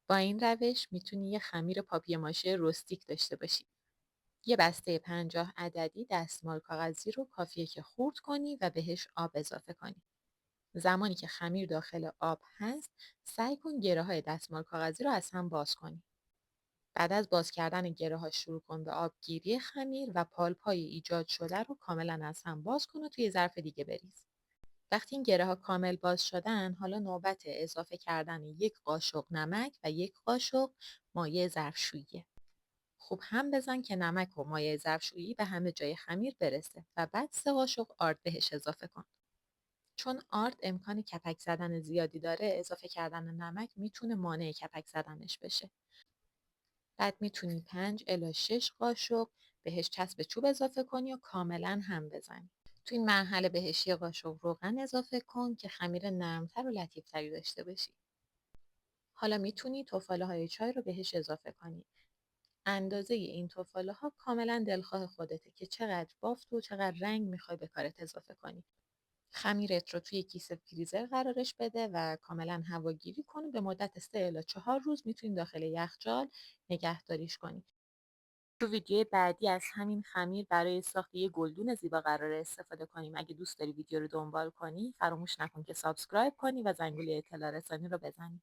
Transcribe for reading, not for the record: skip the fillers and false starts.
با این روش میتونی یه خمیر پاپیه ماژه رستیک داشته باشی. یه بسته 50 عددی دستمال کاغذی رو کافیه که خورد کنی و بهش آب اضافه کنی. زمانی که خمیر داخل آب هست، سعی کن گره‌های دستمال کاغذی رو از هم باز کنی. بعد از باز کردن گره‌ها شروع کن به آبگیری خمیر و پالپای ایجاد شده رو کاملا از هم باز کن و توی ظرف دیگه بریز. وقتی این گره‌ها کامل باز شدن، حالا نوبت اضافه کردن یک قاشق نمک و یک قاشق مایع ظرفشوییه. خوب هم بزن که نمک و مایع ظرفشویی به همه جای خمیر برسه و بعد 3 قاشق آرد بهش اضافه کن. چون آرد امکان کپک زدن زیادی داره، اضافه کردن نمک میتونه مانع کپک زدنش بشه. بعد میتونی 5 الی 6 قاشق بهش چسب چوب اضافه کنی و کاملا هم بزنی. تو این مرحله بهش یه قاشق روغن اضافه کن که خمیر نرمتر و لطیفتری داشته باشی. حالا میتونی تفاله های چای رو بهش اضافه کنی. اندازه این تفاله ها کاملا دلخواه خودته که چقدر بافت و چقدر رنگ میخوای به کارت اضافه کنی. خمیرت رو توی کیسه فریزر قرارش بده و کاملا هواگیری کن و به مدت 3 الی 4 روز میتونی داخل یخچال نگهداریش کنی. تو ویدیوی بعدی از همین خمیر برای ساخت یه گلدون زیبا قراره استفاده کنیم. اگه دوست داری ویدیو رو دنبال کنی، فراموش نکن که سابسکرایب کنی و زنگوله اطلاع رسانی رو بزنی.